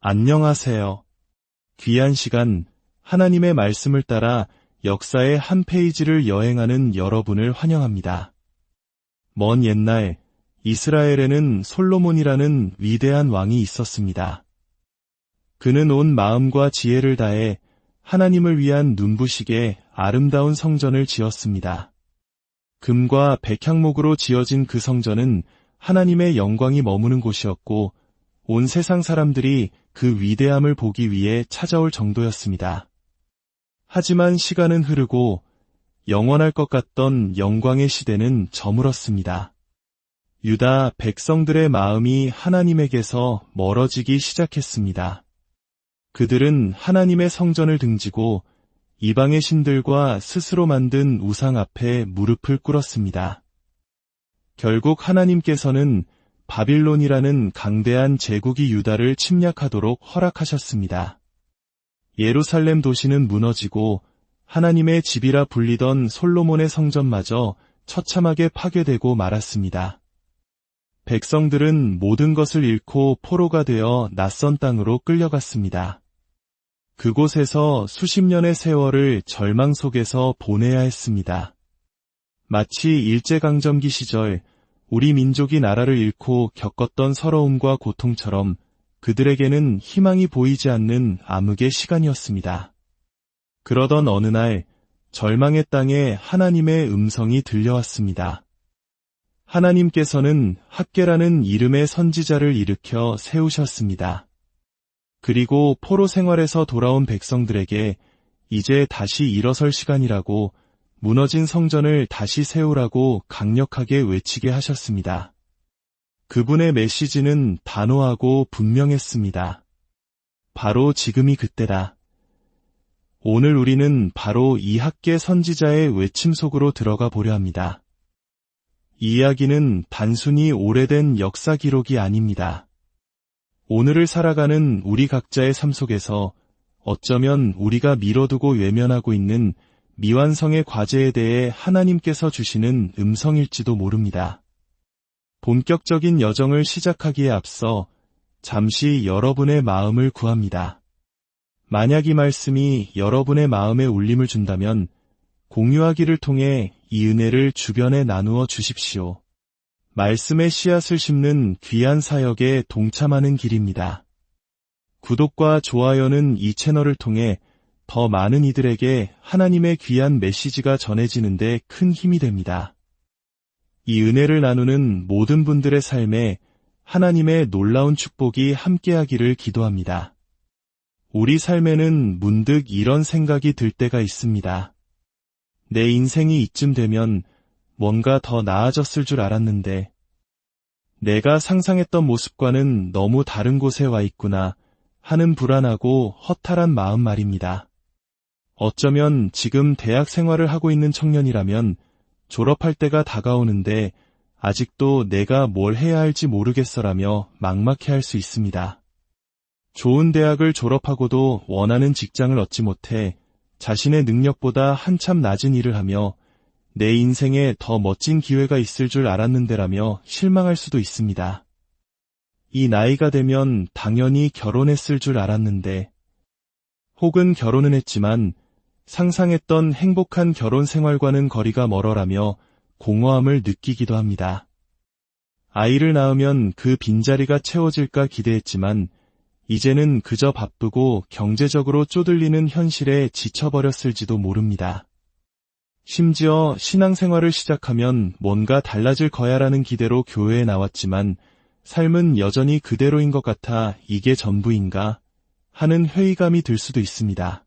안녕하세요. 귀한 시간, 하나님의 말씀을 따라 역사의 한 페이지를 여행하는 여러분을 환영합니다. 먼 옛날, 이스라엘에는 솔로몬이라는 위대한 왕이 있었습니다. 그는 온 마음과 지혜를 다해 하나님을 위한 눈부시게 아름다운 성전을 지었습니다. 금과 백향목으로 지어진 그 성전은 하나님의 영광이 머무는 곳이었고, 온 세상 사람들이 그 위대함을 보기 위해 찾아올 정도였습니다. 하지만 시간은 흐르고 영원할 것 같던 영광의 시대는 저물었습니다. 유다 백성들의 마음이 하나님에게서 멀어지기 시작했습니다. 그들은 하나님의 성전을 등지고 이방의 신들과 스스로 만든 우상 앞에 무릎을 꿇었습니다. 결국 하나님께서는 바빌론이라는 강대한 제국이 유다를 침략하도록 허락하셨습니다. 예루살렘 도시는 무너지고 하나님의 집이라 불리던 솔로몬의 성전마저 처참하게 파괴되고 말았습니다. 백성들은 모든 것을 잃고 포로가 되어 낯선 땅으로 끌려갔습니다. 그곳에서 수십 년의 세월을 절망 속에서 보내야 했습니다. 마치 일제강점기 시절 우리 민족이 나라를 잃고 겪었던 서러움과 고통처럼 그들에게는 희망이 보이지 않는 암흑의 시간이었습니다. 그러던 어느 날 절망의 땅에 하나님의 음성이 들려왔습니다. 하나님께서는 학개라는 이름의 선지자를 일으켜 세우셨습니다. 그리고 포로 생활에서 돌아온 백성들에게 이제 다시 일어설 시간이라고 무너진 성전을 다시 세우라고 강력하게 외치게 하셨습니다. 그분의 메시지는 단호하고 분명했습니다. 바로 지금이 그때다. 오늘 우리는 바로 이 학개 선지자의 외침 속으로 들어가 보려 합니다. 이 이야기는 단순히 오래된 역사 기록이 아닙니다. 오늘을 살아가는 우리 각자의 삶 속에서 어쩌면 우리가 미뤄두고 외면하고 있는 미완성의 과제에 대해 하나님께서 주시는 음성일지도 모릅니다. 본격적인 여정을 시작하기에 앞서 잠시 여러분의 마음을 구합니다. 만약 이 말씀이 여러분의 마음에 울림을 준다면 공유하기를 통해 이 은혜를 주변에 나누어 주십시오. 말씀의 씨앗을 심는 귀한 사역에 동참하는 길입니다. 구독과 좋아요는 이 채널을 통해 더 많은 이들에게 하나님의 귀한 메시지가 전해지는데 큰 힘이 됩니다. 이 은혜를 나누는 모든 분들의 삶에 하나님의 놀라운 축복이 함께하기를 기도합니다. 우리 삶에는 문득 이런 생각이 들 때가 있습니다. 내 인생이 이쯤 되면 뭔가 더 나아졌을 줄 알았는데 내가 상상했던 모습과는 너무 다른 곳에 와 있구나 하는 불안하고 허탈한 마음 말입니다. 어쩌면 지금 대학 생활을 하고 있는 청년이라면 졸업할 때가 다가오는데 아직도 내가 뭘 해야 할지 모르겠어라며 막막해할 수 있습니다. 좋은 대학을 졸업하고도 원하는 직장을 얻지 못해 자신의 능력보다 한참 낮은 일을 하며 내 인생에 더 멋진 기회가 있을 줄 알았는데라며 실망할 수도 있습니다. 이 나이가 되면 당연히 결혼했을 줄 알았는데 혹은 결혼은 했지만 상상했던 행복한 결혼 생활과는 거리가 멀어라며 공허함을 느끼기도 합니다. 아이를 낳으면 그 빈자리가 채워질까 기대했지만 이제는 그저 바쁘고 경제적으로 쪼들리는 현실에 지쳐버렸을지도 모릅니다. 심지어 신앙생활을 시작하면 뭔가 달라질 거야라는 기대로 교회에 나왔지만 삶은 여전히 그대로인 것 같아 이게 전부인가 하는 회의감이 들 수도 있습니다.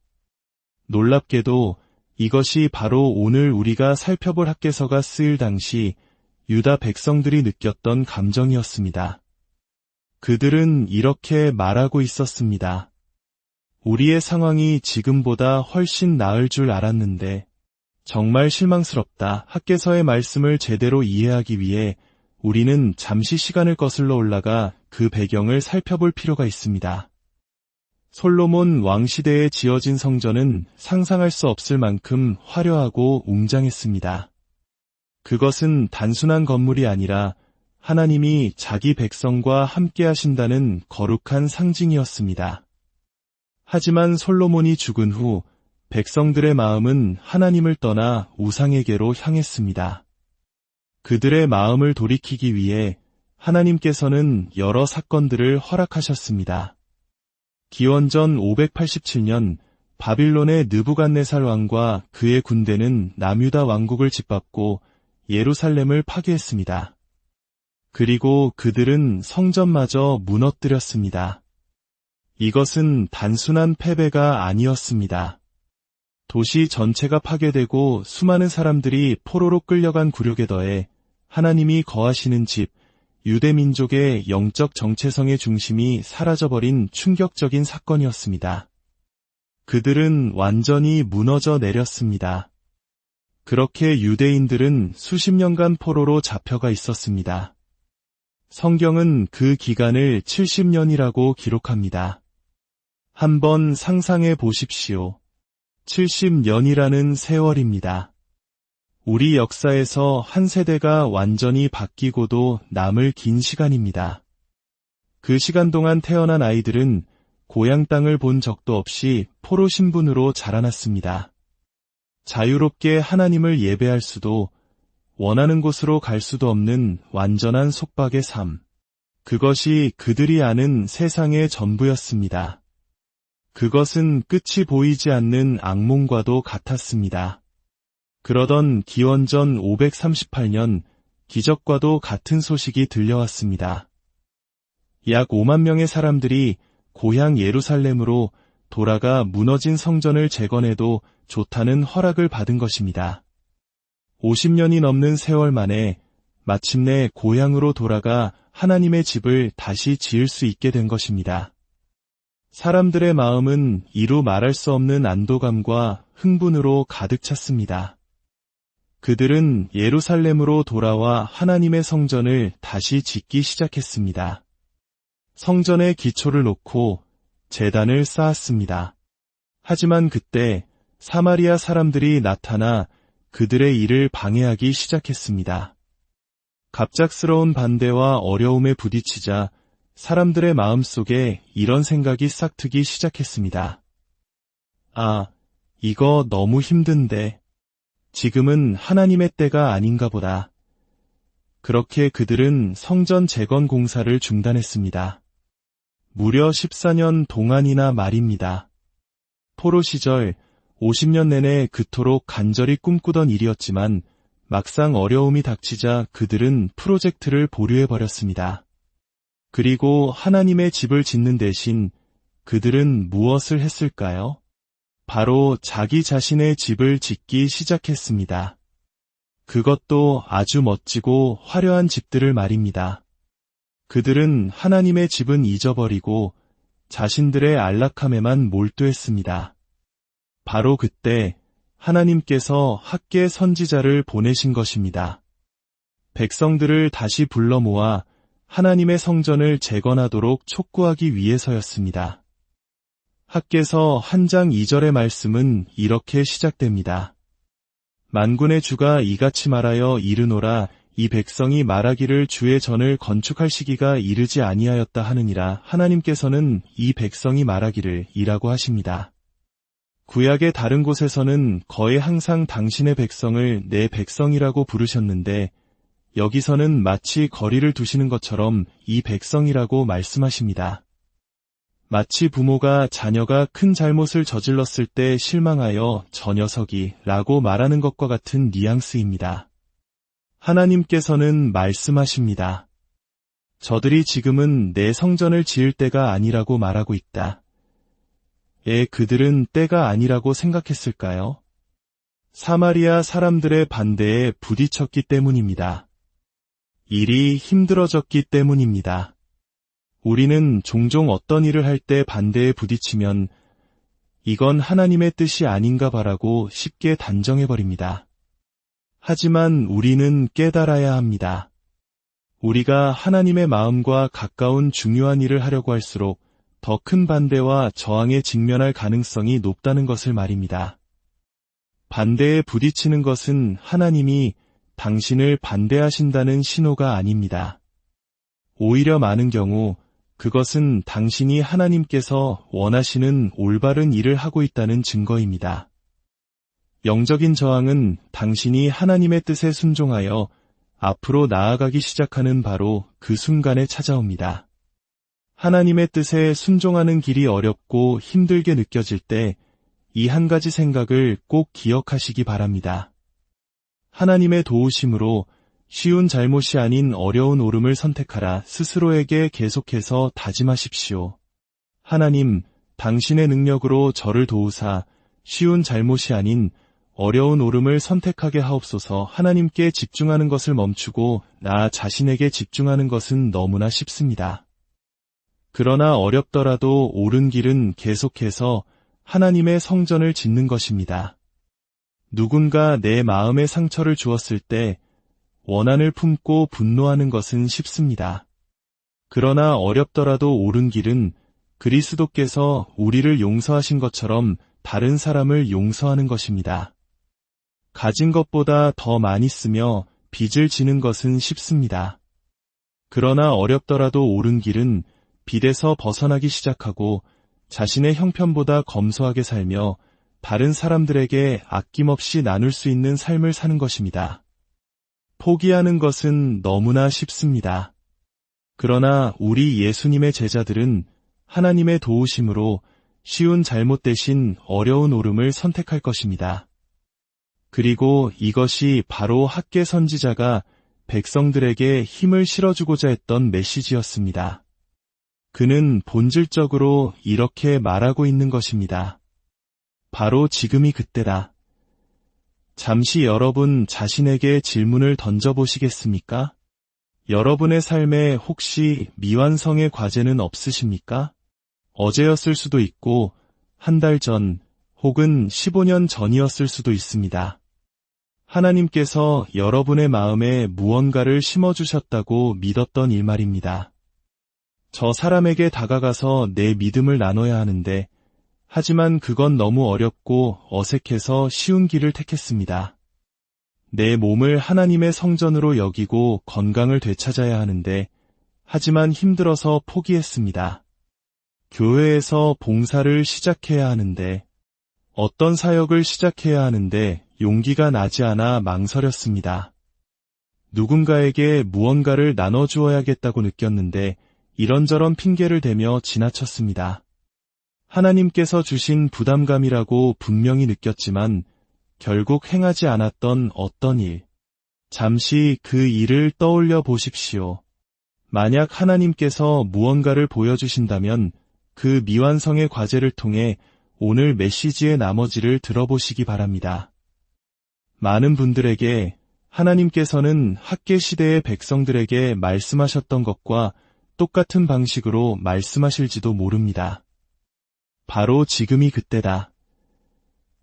놀랍게도 이것이 바로 오늘 우리가 살펴볼 학개서가 쓰일 당시 유다 백성들이 느꼈던 감정이었습니다. 그들은 이렇게 말하고 있었습니다. 우리의 상황이 지금보다 훨씬 나을 줄 알았는데 정말 실망스럽다. 학개서의 말씀을 제대로 이해하기 위해 우리는 잠시 시간을 거슬러 올라가 그 배경을 살펴볼 필요가 있습니다. 솔로몬 왕시대에 지어진 성전은 상상할 수 없을 만큼 화려하고 웅장했습니다. 그것은 단순한 건물이 아니라 하나님이 자기 백성과 함께 하신다는 거룩한 상징이었습니다. 하지만 솔로몬이 죽은 후 백성들의 마음은 하나님을 떠나 우상에게로 향했습니다. 그들의 마음을 돌이키기 위해 하나님께서는 여러 사건들을 허락하셨습니다. 기원전 587년 바빌론의 느부갓네살 왕과 그의 군대는 남유다 왕국을 짓밟고 예루살렘을 파괴했습니다. 그리고 그들은 성전마저 무너뜨렸습니다. 이것은 단순한 패배가 아니었습니다. 도시 전체가 파괴되고 수많은 사람들이 포로로 끌려간 굴욕에 더해 하나님이 거하시는 집, 유대민족의 영적 정체성의 중심이 사라져버린 충격적인 사건이었습니다. 그들은 완전히 무너져 내렸습니다. 그렇게 유대인들은 수십 년간 포로로 잡혀가 있었습니다. 성경은 그 기간을 70년이라고 기록합니다. 한번 상상해 보십시오. 70년이라는 세월입니다. 우리 역사에서 한 세대가 완전히 바뀌고도 남을 긴 시간입니다. 그 시간 동안 태어난 아이들은 고향 땅을 본 적도 없이 포로 신분으로 자라났습니다. 자유롭게 하나님을 예배할 수도, 원하는 곳으로 갈 수도 없는 완전한 속박의 삶. 그것이 그들이 아는 세상의 전부였습니다. 그것은 끝이 보이지 않는 악몽과도 같았습니다. 그러던 기원전 538년 기적과도 같은 소식이 들려왔습니다. 약 5만 명의 사람들이 고향 예루살렘으로 돌아가 무너진 성전을 재건해도 좋다는 허락을 받은 것입니다. 50년이 넘는 세월 만에 마침내 고향으로 돌아가 하나님의 집을 다시 지을 수 있게 된 것입니다. 사람들의 마음은 이루 말할 수 없는 안도감과 흥분으로 가득 찼습니다. 그들은 예루살렘으로 돌아와 하나님의 성전을 다시 짓기 시작했습니다. 성전의 기초를 놓고 제단을 쌓았습니다. 하지만 그때 사마리아 사람들이 나타나 그들의 일을 방해하기 시작했습니다. 갑작스러운 반대와 어려움에 부딪히자 사람들의 마음속에 이런 생각이 싹트기 시작했습니다. 아, 이거 너무 힘든데. 지금은 하나님의 때가 아닌가 보다. 그렇게 그들은 성전 재건 공사를 중단했습니다. 무려 14년 동안이나 말입니다. 포로 시절 50년 내내 그토록 간절히 꿈꾸던 일이었지만 막상 어려움이 닥치자 그들은 프로젝트를 보류해버렸습니다. 그리고 하나님의 집을 짓는 대신 그들은 무엇을 했을까요? 바로 자기 자신의 집을 짓기 시작했습니다. 그것도 아주 멋지고 화려한 집들을 말입니다. 그들은 하나님의 집은 잊어버리고 자신들의 안락함에만 몰두했습니다. 바로 그때 하나님께서 학계 선지자를 보내신 것입니다. 백성들을 다시 불러 모아 하나님의 성전을 재건하도록 촉구하기 위해서였습니다. 학개서 1장 2절의 말씀은 이렇게 시작됩니다. 만군의 주가 이같이 말하여 이르노라. 이 백성이 말하기를 주의 전을 건축할 시기가 이르지 아니하였다 하느니라. 하나님께서는 이 백성이 말하기를 이라고 하십니다. 구약의 다른 곳에서는 거의 항상 당신의 백성을 내 백성이라고 부르셨는데 여기서는 마치 거리를 두시는 것처럼 이 백성이라고 말씀하십니다. 마치 부모가 자녀가 큰 잘못을 저질렀을 때 실망하여 저 녀석이 라고 말하는 것과 같은 뉘앙스입니다. 하나님께서는 말씀하십니다. 저들이 지금은 내 성전을 지을 때가 아니라고 말하고 있다. 그들은 때가 아니라고 생각했을까요? 사마리아 사람들의 반대에 부딪혔기 때문입니다. 일이 힘들어졌기 때문입니다. 우리는 종종 어떤 일을 할 때 반대에 부딪히면 이건 하나님의 뜻이 아닌가 봐라고 쉽게 단정해버립니다. 하지만 우리는 깨달아야 합니다. 우리가 하나님의 마음과 가까운 중요한 일을 하려고 할수록 더 큰 반대와 저항에 직면할 가능성이 높다는 것을 말입니다. 반대에 부딪히는 것은 하나님이 당신을 반대하신다는 신호가 아닙니다. 오히려 많은 경우 그것은 당신이 하나님께서 원하시는 올바른 일을 하고 있다는 증거입니다. 영적인 저항은 당신이 하나님의 뜻에 순종하여 앞으로 나아가기 시작하는 바로 그 순간에 찾아옵니다. 하나님의 뜻에 순종하는 길이 어렵고 힘들게 느껴질 때 이 한 가지 생각을 꼭 기억하시기 바랍니다. 하나님의 도우심으로 쉬운 잘못이 아닌 어려운 옳음을 선택하라 스스로에게 계속해서 다짐하십시오. 하나님, 당신의 능력으로 저를 도우사 쉬운 잘못이 아닌 어려운 옳음을 선택하게 하옵소서. 하나님께 집중하는 것을 멈추고 나 자신에게 집중하는 것은 너무나 쉽습니다. 그러나 어렵더라도 옳은 길은 계속해서 하나님의 성전을 짓는 것입니다. 누군가 내 마음에 상처를 주었을 때 원한을 품고 분노하는 것은 쉽습니다. 그러나 어렵더라도 옳은 길은 그리스도께서 우리를 용서하신 것처럼 다른 사람을 용서하는 것입니다. 가진 것보다 더 많이 쓰며 빚을 지는 것은 쉽습니다. 그러나 어렵더라도 옳은 길은 빚에서 벗어나기 시작하고 자신의 형편보다 검소하게 살며 다른 사람들에게 아낌없이 나눌 수 있는 삶을 사는 것입니다. 포기하는 것은 너무나 쉽습니다. 그러나 우리 예수님의 제자들은 하나님의 도우심으로 쉬운 잘못 대신 어려운 옳음을 선택할 것입니다. 그리고 이것이 바로 학개 선지자가 백성들에게 힘을 실어주고자 했던 메시지였습니다. 그는 본질적으로 이렇게 말하고 있는 것입니다. 바로 지금이 그때다. 잠시 여러분 자신에게 질문을 던져보시겠습니까? 여러분의 삶에 혹시 미완성의 과제는 없으십니까? 어제였을 수도 있고, 한 달 전, 혹은 15년 전이었을 수도 있습니다. 하나님께서 여러분의 마음에 무언가를 심어주셨다고 믿었던 일 말입니다. 저 사람에게 다가가서 내 믿음을 나눠야 하는데, 하지만 그건 너무 어렵고 어색해서 쉬운 길을 택했습니다. 내 몸을 하나님의 성전으로 여기고 건강을 되찾아야 하는데, 하지만 힘들어서 포기했습니다. 교회에서 봉사를 시작해야 하는데, 어떤 사역을 시작해야 하는데 용기가 나지 않아 망설였습니다. 누군가에게 무언가를 나눠주어야겠다고 느꼈는데 이런저런 핑계를 대며 지나쳤습니다. 하나님께서 주신 부담감이라고 분명히 느꼈지만 결국 행하지 않았던 어떤 일, 잠시 그 일을 떠올려 보십시오. 만약 하나님께서 무언가를 보여주신다면 그 미완성의 과제를 통해 오늘 메시지의 나머지를 들어보시기 바랍니다. 많은 분들에게 하나님께서는 학개 시대의 백성들에게 말씀하셨던 것과 똑같은 방식으로 말씀하실지도 모릅니다. 바로 지금이 그때다.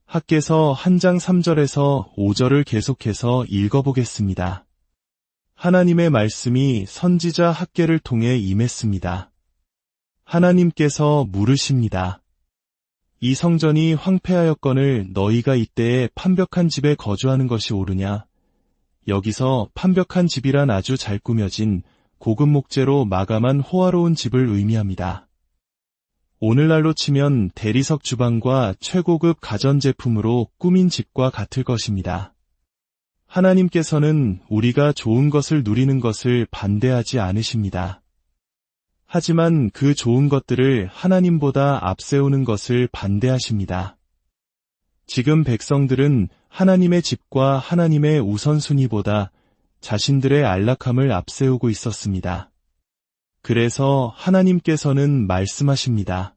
학개서 1장 3절에서 5절을 계속해서 읽어보겠습니다. 하나님의 말씀이 선지자 학개를 통해 임했습니다. 하나님께서 물으십니다. 이 성전이 황폐하였거늘 너희가 이때에 판벽한 집에 거주하는 것이 옳으냐? 여기서 판벽한 집이란 아주 잘 꾸며진 고급 목재로 마감한 호화로운 집을 의미합니다. 오늘날로 치면 대리석 주방과 최고급 가전제품으로 꾸민 집과 같을 것입니다. 하나님께서는 우리가 좋은 것을 누리는 것을 반대하지 않으십니다. 하지만 그 좋은 것들을 하나님보다 앞세우는 것을 반대하십니다. 지금 백성들은 하나님의 집과 하나님의 우선순위보다 자신들의 안락함을 앞세우고 있었습니다. 그래서 하나님께서는 말씀하십니다.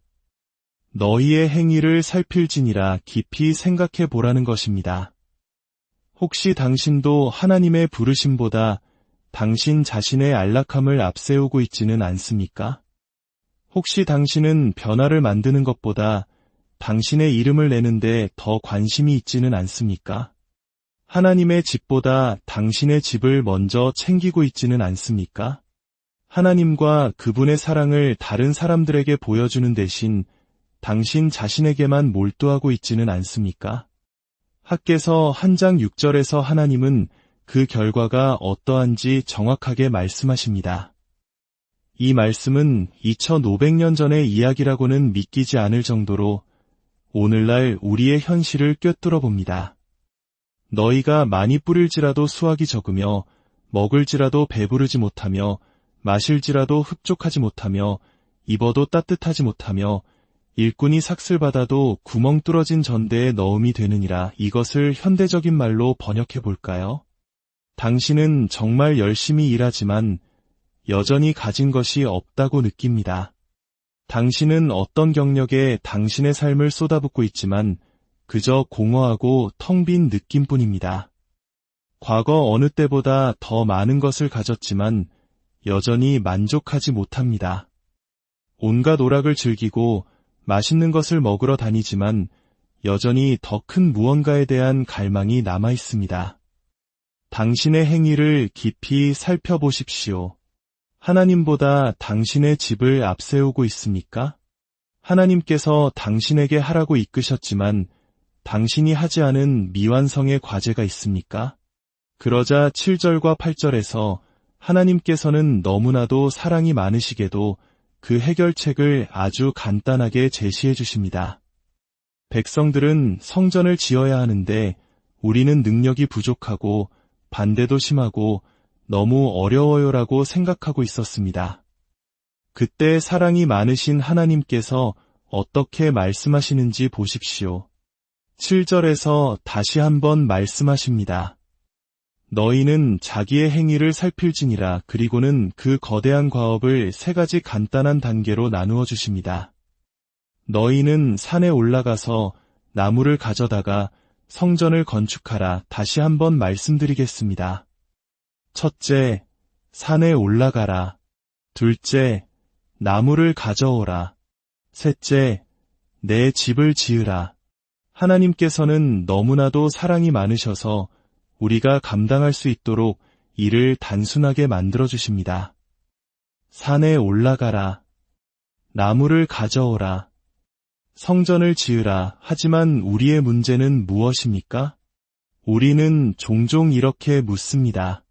너희의 행위를 살필지니라 깊이 생각해 보라는 것입니다. 혹시 당신도 하나님의 부르심보다 당신 자신의 안락함을 앞세우고 있지는 않습니까? 혹시 당신은 변화를 만드는 것보다 당신의 이름을 내는데 더 관심이 있지는 않습니까? 하나님의 집보다 당신의 집을 먼저 챙기고 있지는 않습니까? 하나님과 그분의 사랑을 다른 사람들에게 보여주는 대신 당신 자신에게만 몰두하고 있지는 않습니까? 학개서 1장 6절에서 하나님은 그 결과가 어떠한지 정확하게 말씀하십니다. 이 말씀은 2500년 전의 이야기라고는 믿기지 않을 정도로 오늘날 우리의 현실을 꿰뚫어 봅니다. 너희가 많이 뿌릴지라도 수확이 적으며 먹을지라도 배부르지 못하며 마실지라도 흡족하지 못하며 입어도 따뜻하지 못하며 일꾼이 삭슬 받아도 구멍 뚫어진 전대에 넣음이 되느니라. 이것을 현대적인 말로 번역해 볼까요? 당신은 정말 열심히 일하지만 여전히 가진 것이 없다고 느낍니다. 당신은 어떤 경력에 당신의 삶을 쏟아붓고 있지만 그저 공허하고 텅 빈 느낌뿐입니다. 과거 어느 때보다 더 많은 것을 가졌지만 여전히 만족하지 못합니다. 온갖 오락을 즐기고 맛있는 것을 먹으러 다니지만 여전히 더 큰 무언가에 대한 갈망이 남아 있습니다. 당신의 행위를 깊이 살펴보십시오. 하나님보다 당신의 집을 앞세우고 있습니까? 하나님께서 당신에게 하라고 이끄셨지만 당신이 하지 않은 미완성의 과제가 있습니까? 그러자 7절과 8절에서 하나님께서는 너무나도 사랑이 많으시게도 그 해결책을 아주 간단하게 제시해 주십니다. 백성들은 성전을 지어야 하는데 우리는 능력이 부족하고 반대도 심하고 너무 어려워요라고 생각하고 있었습니다. 그때 사랑이 많으신 하나님께서 어떻게 말씀하시는지 보십시오. 7절에서 다시 한번 말씀하십니다. 너희는 자기의 행위를 살필지니라. 그리고는 그 거대한 과업을 세 가지 간단한 단계로 나누어 주십니다. 너희는 산에 올라가서 나무를 가져다가 성전을 건축하라. 다시 한번 말씀드리겠습니다. 첫째, 산에 올라가라. 둘째, 나무를 가져오라. 셋째, 내 집을 지으라. 하나님께서는 너무나도 사랑이 많으셔서 우리가 감당할 수 있도록 일을 단순하게 만들어주십니다. 산에 올라가라. 나무를 가져오라. 성전을 지으라. 하지만 우리의 문제는 무엇입니까? 우리는 종종 이렇게 묻습니다.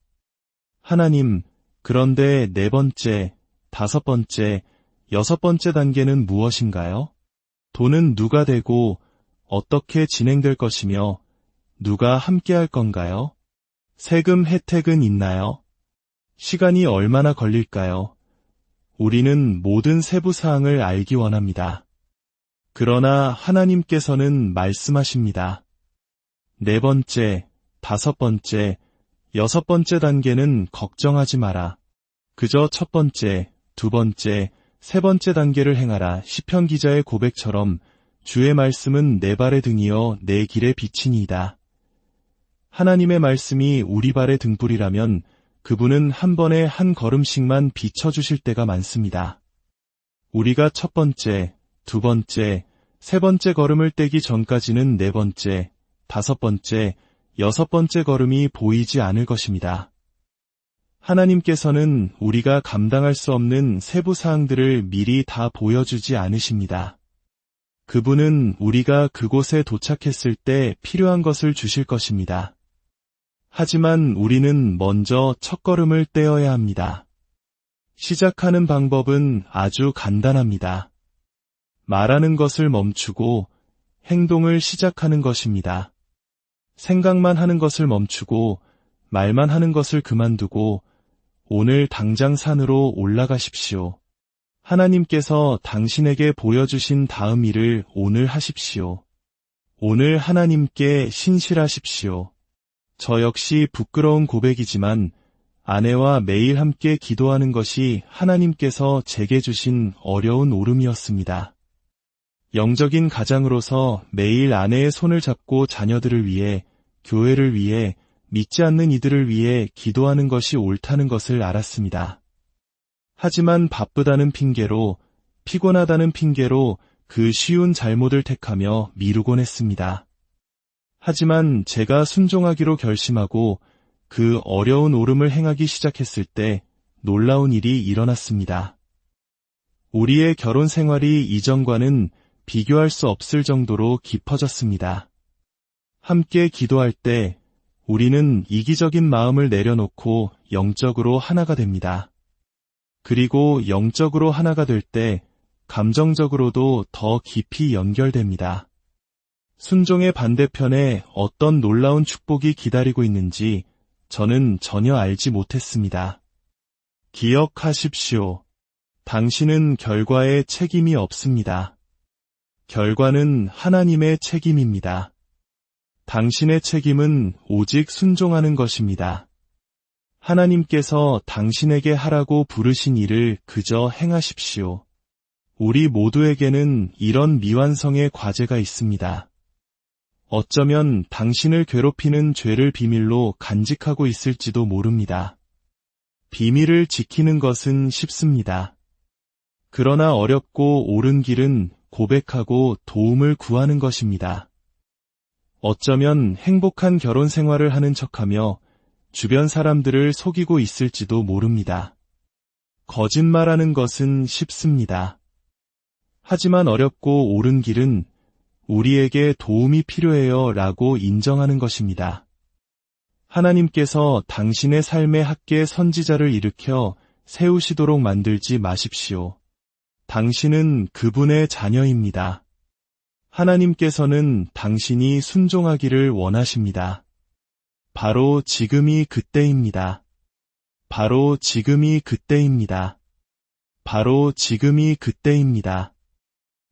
하나님, 그런데 네 번째, 다섯 번째, 여섯 번째 단계는 무엇인가요? 돈은 누가 되고 어떻게 진행될 것이며 누가 함께할 건가요? 세금 혜택은 있나요? 시간이 얼마나 걸릴까요? 우리는 모든 세부 사항을 알기 원합니다. 그러나 하나님께서는 말씀하십니다. 네 번째, 다섯 번째, 여섯 번째 단계는 걱정하지 마라. 그저 첫 번째, 두 번째, 세 번째 단계를 행하라. 시편 기자의 고백처럼 주의 말씀은 내 발의 등이요 내 길의 빛이니이다. 하나님의 말씀이 우리 발의 등불이라면 그분은 한 번에 한 걸음씩만 비춰주실 때가 많습니다. 우리가 첫 번째, 두 번째, 세 번째 걸음을 떼기 전까지는 네 번째, 다섯 번째, 여섯 번째 걸음이 보이지 않을 것입니다. 하나님께서는 우리가 감당할 수 없는 세부 사항들을 미리 다 보여주지 않으십니다. 그분은 우리가 그곳에 도착했을 때 필요한 것을 주실 것입니다. 하지만 우리는 먼저 첫걸음을 떼어야 합니다. 시작하는 방법은 아주 간단합니다. 말하는 것을 멈추고 행동을 시작하는 것입니다. 생각만 하는 것을 멈추고 말만 하는 것을 그만두고 오늘 당장 산으로 올라가십시오. 하나님께서 당신에게 보여주신 다음 일을 오늘 하십시오. 오늘 하나님께 신실하십시오. 저 역시 부끄러운 고백이지만 아내와 매일 함께 기도하는 것이 하나님께서 제게 주신 어려운 오름이었습니다. 영적인 가장으로서 매일 아내의 손을 잡고 자녀들을 위해, 교회를 위해, 믿지 않는 이들을 위해 기도하는 것이 옳다는 것을 알았습니다. 하지만 바쁘다는 핑계로, 피곤하다는 핑계로 그 쉬운 잘못을 택하며 미루곤 했습니다. 하지만 제가 순종하기로 결심하고 그 어려운 오름을 행하기 시작했을 때 놀라운 일이 일어났습니다. 우리의 결혼 생활이 이전과는 비교할 수 없을 정도로 깊어졌습니다. 함께 기도할 때 우리는 이기적인 마음을 내려놓고 영적으로 하나가 됩니다. 그리고 영적으로 하나가 될 때 감정적으로도 더 깊이 연결됩니다. 순종의 반대편에 어떤 놀라운 축복이 기다리고 있는지 저는 전혀 알지 못했습니다. 기억하십시오. 당신은 결과에 책임이 없습니다. 결과는 하나님의 책임입니다. 당신의 책임은 오직 순종하는 것입니다. 하나님께서 당신에게 하라고 부르신 일을 그저 행하십시오. 우리 모두에게는 이런 미완성의 과제가 있습니다. 어쩌면 당신을 괴롭히는 죄를 비밀로 간직하고 있을지도 모릅니다. 비밀을 지키는 것은 쉽습니다. 그러나 어렵고 옳은 길은 고백하고 도움을 구하는 것입니다. 어쩌면 행복한 결혼 생활을 하는 척하며 주변 사람들을 속이고 있을지도 모릅니다. 거짓말하는 것은 쉽습니다. 하지만 어렵고 옳은 길은 우리에게 도움이 필요해요 라고 인정하는 것입니다. 하나님께서 당신의 삶의 학계 선지자를 일으켜 세우시도록 만들지 마십시오. 당신은 그분의 자녀입니다. 하나님께서는 당신이 순종하기를 원하십니다. 바로 지금이 그때입니다. 바로 지금이 그때입니다. 바로 지금이 그때입니다.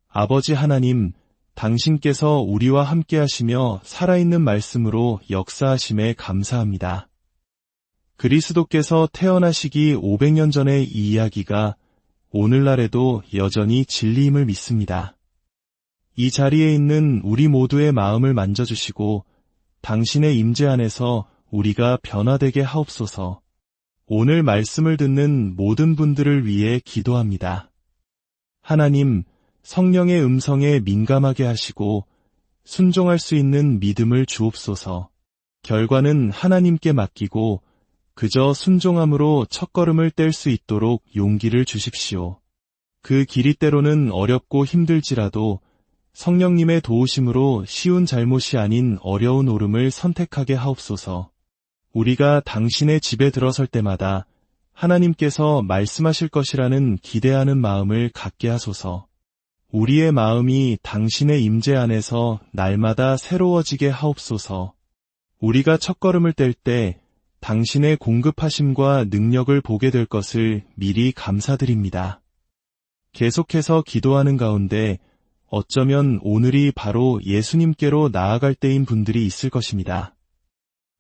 아버지 하나님, 당신께서 우리와 함께 하시며 살아있는 말씀으로 역사하심에 감사합니다. 그리스도께서 태어나시기 500년 전의 이 이야기가 오늘날에도 여전히 진리임을 믿습니다. 이 자리에 있는 우리 모두의 마음을 만져주시고 당신의 임재 안에서 우리가 변화되게 하옵소서. 오늘 말씀을 듣는 모든 분들을 위해 기도합니다. 하나님, 성령의 음성에 민감하게 하시고 순종할 수 있는 믿음을 주옵소서. 결과는 하나님께 맡기고 그저 순종함으로 첫걸음을 뗄 수 있도록 용기를 주십시오. 그 길이 때로는 어렵고 힘들지라도 성령님의 도우심으로 쉬운 잘못이 아닌 어려운 옳음을 선택하게 하옵소서. 우리가 당신의 집에 들어설 때마다 하나님께서 말씀하실 것이라는 기대하는 마음을 갖게 하소서. 우리의 마음이 당신의 임재 안에서 날마다 새로워지게 하옵소서. 우리가 첫걸음을 뗄 때 당신의 공급하심과 능력을 보게 될 것을 미리 감사드립니다. 계속해서 기도하는 가운데 어쩌면 오늘이 바로 예수님께로 나아갈 때인 분들이 있을 것입니다.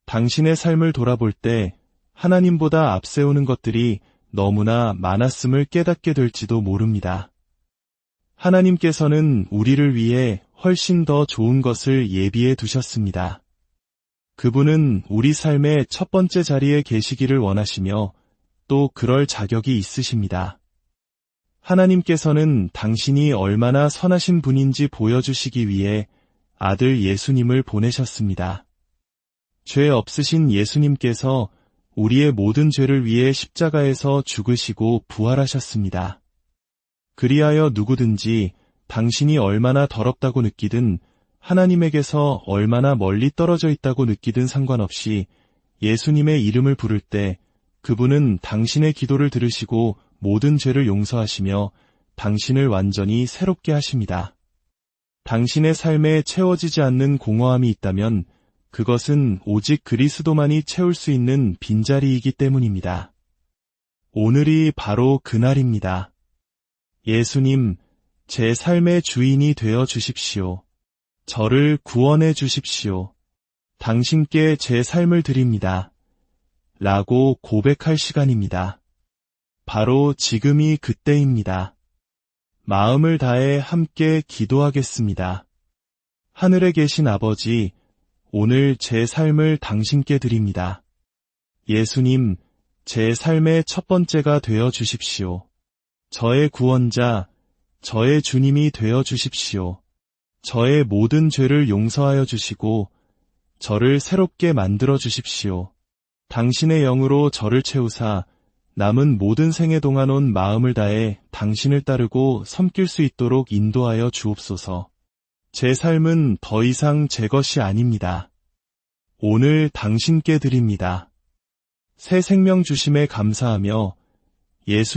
당신의 삶을 돌아볼 때 하나님보다 앞세우는 것들이 너무나 많았음을 깨닫게 될지도 모릅니다. 하나님께서는 우리를 위해 훨씬 더 좋은 것을 예비해 두셨습니다. 그분은 우리 삶의 첫 번째 자리에 계시기를 원하시며 또 그럴 자격이 있으십니다. 하나님께서는 당신이 얼마나 선하신 분인지 보여주시기 위해 아들 예수님을 보내셨습니다. 죄 없으신 예수님께서 우리의 모든 죄를 위해 십자가에서 죽으시고 부활하셨습니다. 그리하여 누구든지 당신이 얼마나 더럽다고 느끼든 하나님에게서 얼마나 멀리 떨어져 있다고 느끼든 상관없이 예수님의 이름을 부를 때 그분은 당신의 기도를 들으시고 모든 죄를 용서하시며 당신을 완전히 새롭게 하십니다. 당신의 삶에 채워지지 않는 공허함이 있다면 그것은 오직 그리스도만이 채울 수 있는 빈자리이기 때문입니다. 오늘이 바로 그날입니다. 예수님, 제 삶의 주인이 되어 주십시오. 저를 구원해 주십시오. 당신께 제 삶을 드립니다. 라고 고백할 시간입니다. 바로 지금이 그때입니다. 마음을 다해 함께 기도하겠습니다. 하늘에 계신 아버지, 오늘 제 삶을 당신께 드립니다. 예수님, 제 삶의 첫 번째가 되어 주십시오. 저의 구원자, 저의 주님이 되어 주십시오. 저의 모든 죄를 용서하여 주시고 저를 새롭게 만들어 주십시오. 당신의 영으로 저를 채우사 남은 모든 생에 동안 온 마음을 다해 당신을 따르고 섬길 수 있도록 인도하여 주옵소서. 제 삶은 더 이상 제 것이 아닙니다. 오늘 당신께 드립니다. 새 생명 주심에 감사하며 예수님